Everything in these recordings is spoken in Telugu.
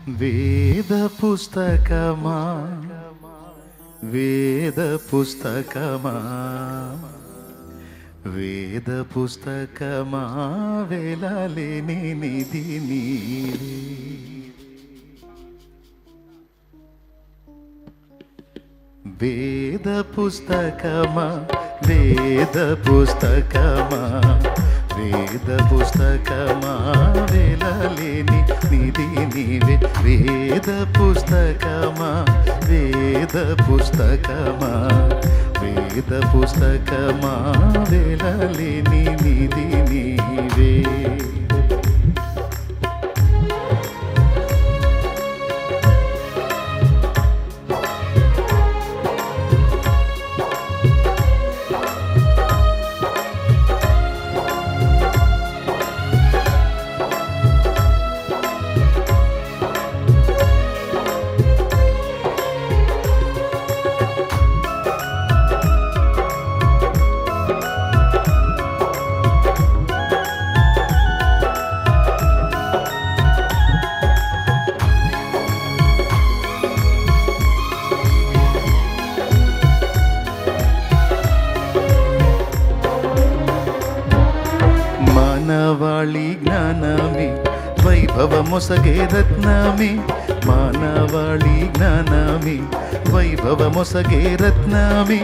వేద పుస్తకమా వేద పుస్తకమా వేద పుస్తకమా వేలాలేని నిధి నీవే. వేద పుస్తకమా వేద పుస్తకమా వేద పుస్తకమా వేలాలేని నిధి నీవే. వేద పుస్తకమా వేద పుస్తకమా వేద పుస్తకమా వేలాలేని నిధి నీవే. మానవాళి జ్ఞానమే వైభవమొసగే రత్నమే. మానవాళి జ్ఞానమే వైభవమొసగే రత్నమే.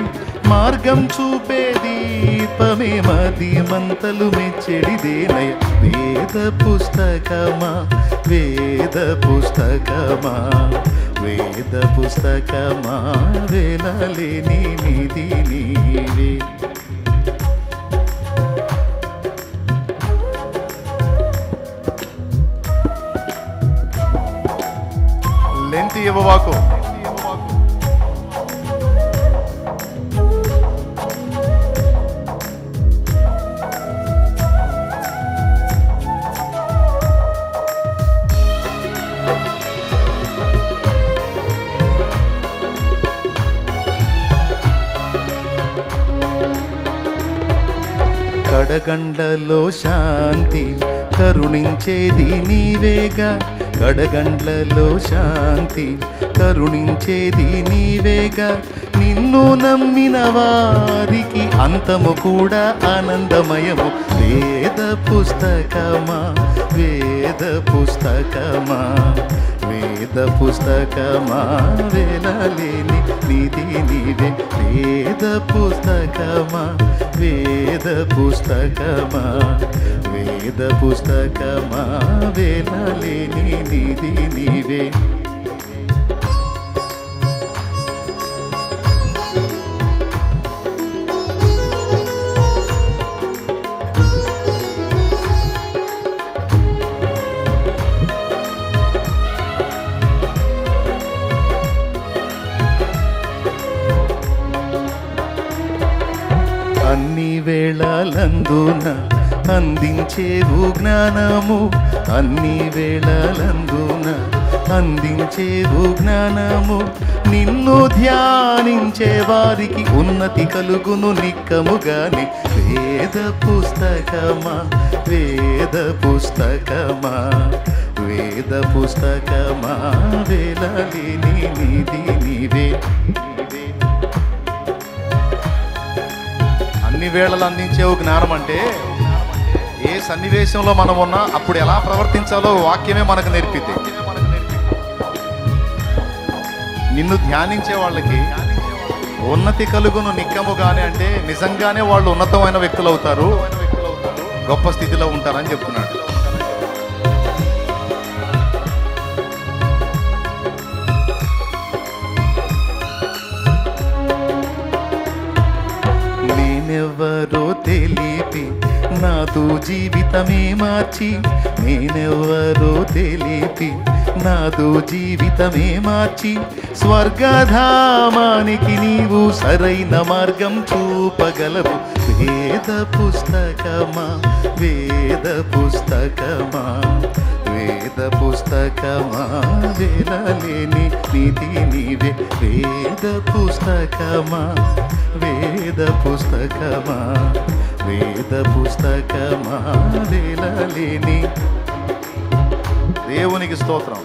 మార్గం చూపే దీపమే మది మంతలు మెచ్చెడిదేనయ. వేద పుస్తకమా వేద పుస్తకమా వేద పుస్తకమా వేలాలేని నిధి నీవే. లెంతి ఇవ్వవాకు. కడగండ్లలో శాంతి కరుణించేది నీవేగా. కడగండ్లలో శాంతి కరుణించేది నీవేగా. నిన్ను నమ్మిన వారికి అంతము కూడా ఆనందమయము. వేద పుస్తకమా వేద పుస్తకమా వేద పుస్తకమా వేలాలేని నిధి నీవే. వేద పుస్తకమా వేద పుస్తకమా వేద పుస్తకమా వేలాలేని నిధి నీవే. అన్ని వేళలందున అందించేవు జ్ఞానము. అన్ని వేళలందున అందించేవు జ్ఞానము. నిన్ను ధ్యానించే వారికి ఉన్నతి కలుగును నిక్కముగాని. వేద పుస్తకమా వేద పుస్తకమా వేద పుస్తకమా వేలాలేని నిధి నీవే. అన్ని వేళలు అందించేవు జ్ఞానం అంటే ఏ సన్నివేశంలో మనం ఉన్నా అప్పుడు ఎలా ప్రవర్తించాలో వాక్యమే మనకు నేర్పిద్ది. నిన్ను ధ్యానించే వాళ్ళకి ఉన్నతి కలుగును నిక్కముగానే అంటే నిజంగానే వాళ్ళు ఉన్నతమైన వ్యక్తులు అవుతారు, గొప్ప స్థితిలో ఉంటారని చెప్తున్నాడు. నేనెవ్వరో తెలిపి నాతో జీవితమే మార్చి. నేనెవ్వరో తెలిపి నాతో జీవితమే మార్చి. స్వర్గధామానికి నీవు సరైన మార్గం చూపగలవు. వేద పుస్తకమా వేద పుస్తకమా వేద పుస్తకమా వేలాలేని నిధి నీవే. వేద పుస్తకమా వేద పుస్తకమా వేద పుస్తకమా వేలాలేని. దేవునికి స్తోత్రం.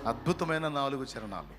అద్భుతమైన 4 చరణాలు.